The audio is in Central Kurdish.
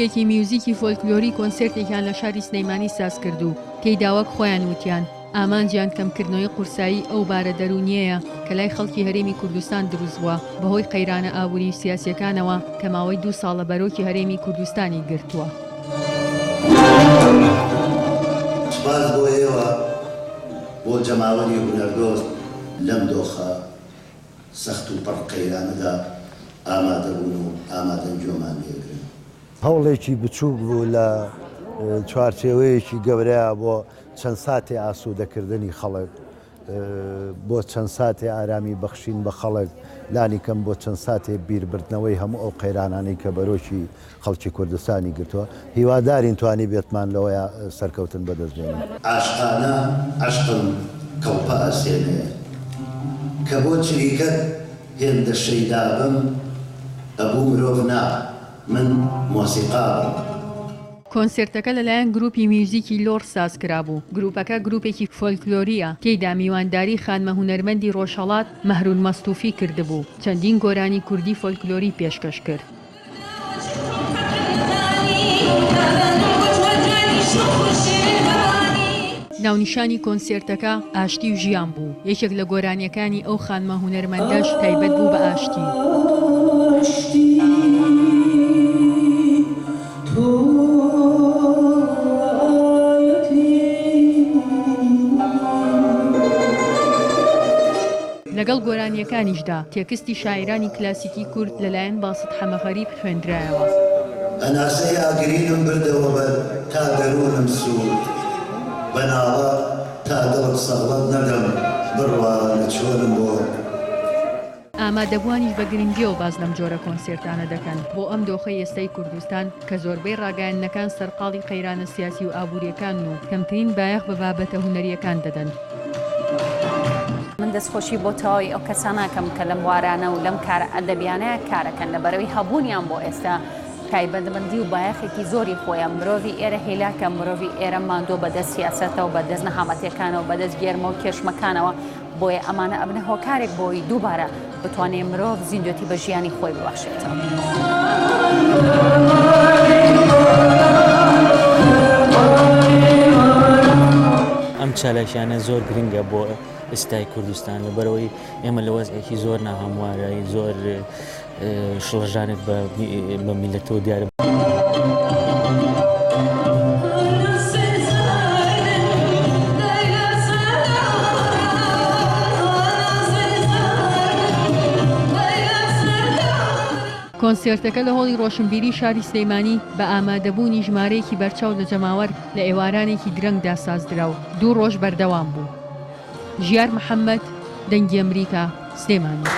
گروپێکی میوزیکی فۆلکلۆری کۆنسێرتێکیان لە شاری سلەیمانی ساز کرد و تێیداوەک خۆیان وتیان ئامانجیان کەمکردنەوەی قورسایی ئەو بارە دەرونیەیە کە لای خەڵکی هەرێمی کوردستان دروست بووە بەهۆی قەیرانە ئابووری و سیاسیەکانەوە کە ماوەی 2 ساڵە بەرۆکی هەرێمی کوردستانی گرتووە. سپاس بۆ ئێوە بۆ جەماوەری هونەردۆست لەم دۆخە سەخت و پڕ قەیرانەدا ئامادەبوون و ئامادەنجۆمان لێگرن. هەوڵێکی بچووک بوو لە چوارچێوەیەکی گەورەیە بۆ چەند ساتێ ئاسوودەکردنی خەڵک، بۆ چەند ساتێ ئارامی بەخشین بە خەڵک، لانی کەم بۆ چەند ساتێ بیربردنەوەی هەموو ئەو قەیرانانەی کە بەرۆکی خەڵکی کوردستانی گرتووە. هیوادارین توانی بێتمان لەوەیە سەرکەوتن بەدەستێنین. عاشقانە عشقم کەڵپە ئەسێنێ کە بۆ چریکەت هێندە شەیدابم ئەبوو مرۆڤ نا من مۆسیقابم. کۆنسێرتەکە لەلایەن گروپی میوزیکی لۆر ساز کرابوو. گروپەکە گروپێکی فۆلکلۆریە تێیدا میوانداری خانمە هونەرمەندی ڕۆژهەڵات مەهرون مەستوفی کردبوو. چەندین گۆرانی کوردی فۆلکلۆری پێشکەش کرد. ناونیشانی کۆنسێرتەکە ئاشتی و ژیان بوو. یەکێک لە گۆرانیەکانی ئەو خانمە هونەرمەندەش تایبەت بوو بە ئاشتی. لەگەڵ گۆرانیەکانیشدا تێکستی شاعرانی کلاسیکی کورد لەلایەن باست حەمەغەریب خوێندرایەوە. ئەناسەی ئاگرینم بردەوە بەر تا دەروونم سوود بەناوە تا دڵم سەغڵەت نەدەم بڕوا لە چۆنم بۆ. ئامادەبوانیش بە گرنگیەوە باز لەم جۆرە کۆنسێرتانە دەکەن بۆ ئەم دۆخەی ئێستای کوردستان کە زۆربەی ڕاگەیاندنەکان سەرقاڵی قەیرانە سیاسی و ئابووریەکان و کەمترین بایەخ بە بابەتە هونەریەکان دەدەن. من دەستخۆشی بۆ تەواوی ئەو کەساناکەم کە لەم وارانە و لەم کارە ئەدەبیانەیە کارەکەن لەبەرەوەی هەبوونیان بۆ ئێستا تایبەتمەندی و بایەخێکی زۆری خۆیان. مرۆڤی ئێرە هێلاکە، مرۆڤی ئێرە ماندۆ بەدەست سیاسەتەوە و بەدەست نەهامەتیەکانەوە بەدەست گێرمە و کێشمەکانەوە بۆیە ئەمانە ئەبنە هۆکارێک بۆی دووبارە بتوانێت مرۆڤ زیندوێتی بە ژیانی خۆی ببەخشێتەوە. ئەم چالەکیانە زۆر گرنگە بۆ ئێستای کوردستان لەبەرەوەی ئێمە لە وەزعێکی زۆر ناهەموارایی زۆر شڵەژانێک بە میلەتەوە دیارە. کۆنسێرتەکە لە هۆڵی ڕۆشنبیری شاری سلەیمانی بە ئامادەبوونی ژمارەیەکی بەرچاو لە جەماوەر لە ئێوارانێکی درەنگدا سازدرا و 2 ڕۆژ بەردەوام بوو. ژیار محەممەد، دەنگی ئەمریکا، سلێمانی.